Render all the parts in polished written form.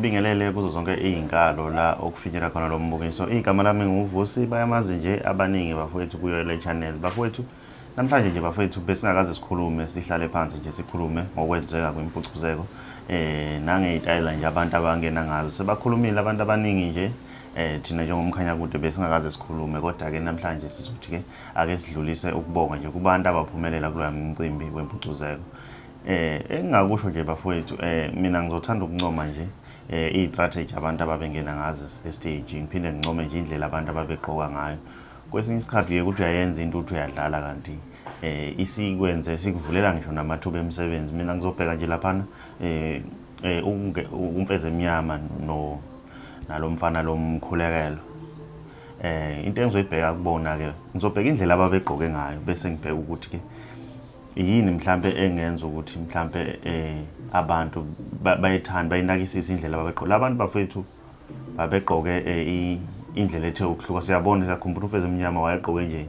ngibingelele kuzo zonke izinkalo la okufinyela khona lo mbukiso. Igama lami nguVusi, bayamazi nje abaningi bafowethu kuyo le channel. Bafowethu namhlanje nje bafowethu besingakaze sikhulume, sihlale phansi nje sikhulume ngokwenzeka kwempucuzeko nangezitayela nje abantu abangena ngazo. Sebakhulumile abantu abaningi nje thina njengomkhanya kude besingakaze sikhulume, kodwa ke namhlanje sizothi ke ake sidlulise ukubonga nje kubantu abaphumelela kulo mcimbi wempucuzeko. Engingakusho nje bafowethu, mina ngizothanda ukuncoma nje i-strategy abantu ababengena ngazo e-stage, ngiphinde ngincome nje indlela abantu ababegqoka ngayo. Kwesinye isikhathi ukuthi uyayenza into uthi uyadlala kanti isikwenze sikuvulela ngisho namathuba emisebenzi. Mina ngizobheka nje laphana umfezi emyama nalomfana nomkhulekelwa. Into engizoyibheka kubona ke ngizobheka indlela ababegqoke ngayo bese ngibheka ukuthi ke yini mhlambe engenza ukuthi mhlambe abantu bayithanda bayinakisisa indlela ababegqoka. Labantu bafethu babegqoke indlela ethe ukuhluka. Siyabona sakhumbula umfezi emnyama wayegqoke nje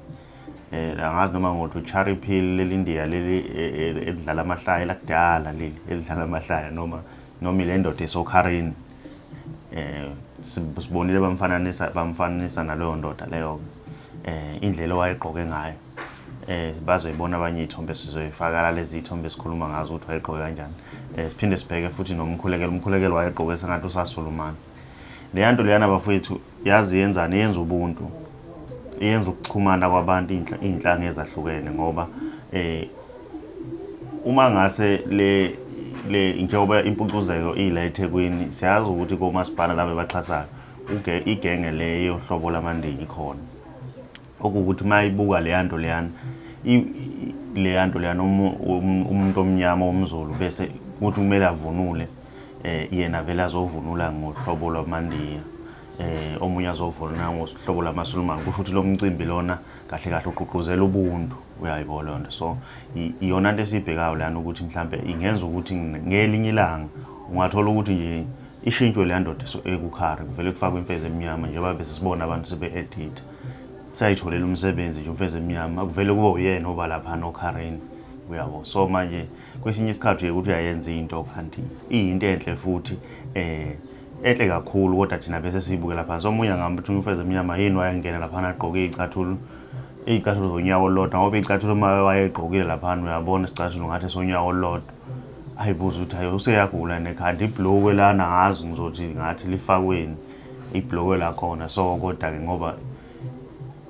angazi noma ngothi uCharlie Pill lelindiya leli elidlala amahlaya lakudala leli elidlala amahlaya noma ile ndoda esokharini. Sibonile bamfananisa naleyo ndoda leyo indlela wayegqoke ngayo. Bazoyibona abanye izithombe sizoyifaka lezi izithombe sikhuluma ngazo ukuthi wayegqoke kanjani. Siphinde sibheke futhi nomkhulekelwa wayegqoke sengathi usaSolomon. Le nto leyana bafowethu yazi yenzani, yenza ubuntu, yenza ukuxhumana kwabantu inhlanga ezahlukene, ngoba uma ngase le njengoba impucuzeko ila eThekwini siyazi ukuthi komasipala laba baxhasayo igenge le yohlobo lamandiki ikhona, okuthi mayibuka le nto leyana umuntu omnyama omZulu bese kuthi kumele avunule yena vele azovunula ngohlobo lwamandiya, omunye azovunula ngohlobo lwamaSulumane. Kusho ukuthi lo mcimbi lona kahle kahle uqhuquzela ubuntu, uyayibona lonto. So iyona into esibhekayo lana ukuthi mhlambe ingenza ukuthi ngelinye ilanga ungathola ukuthi nje ishintshwe le ndoda ekukhari kuvele kufakwe imfezi emnyama njengoba bese sibona abantu sebe-edit sayitholela umsebenzi nje umfezi emnyama akuvele kube uyena oba lapha nokharini, uyabo. So manje kwesinye isikhathi ukuthi uyayenza into kanti iyinto enhle futhi enhle kakhulu, kodwa thina bese siyibukela phansi. Omunye angambuthi umfezi emnyama yini wayengena lapha agqoke iy'cathulo zonyawo olulodwa, ngoba iy'cathulo uma wayegqokile lapha uyabona isicathulo ngathi sonyawo olulodwa. Ayibuza ukuthi hayi useyagula nekhanda ibhlokwe lana ngazi ngizothi ngathi lifakweni ibhlokwe la khona. So kodwa ke ngoba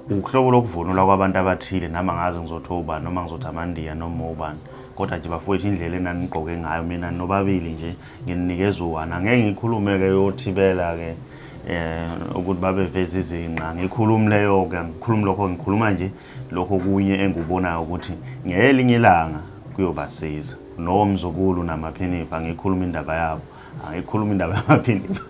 uhlobo lokuvunula kwabantu abathile nama ngazi ngizothi ubani noma ngizothi amandiya noma ubani, kodwa nje bafowethu indlela enanigqoke ngayo mina nobabili nje ngininikeza uwana. Ngeke ngikhulume ke yothibela ke ukuthi babeveza izinqa, ngikhuluma leyo ke ngikhuluma lokho, ngikhuluma nje lokho kunye engubonayo ukuthi ngelinye ilanga kuyobasiza nomzukulu namaphinifa. Ngikhuluma indaba yabo, angikhuluma indaba yamaphinifa,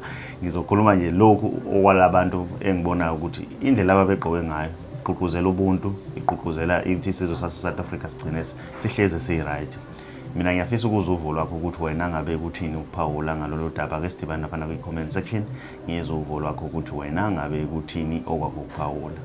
ngizokhuluma nje lokhu okwalabantu engibonayo ukuthi indlela ababegqoke ngayo iqhuquzela ubuntu, iqhuquzela ukuthi isizwe sase-South Africa sigcine sihleze si-right. Mina ngiyafisa ukuzwa uvo lwakho ukuthi wena ngabe kuthini ukuphawula ngalolu daba. Ake sidibane lapha kwi-comment section ngizwe uvo lwakho ukuthi wena ngabe kuthini okwakho ukuphawula.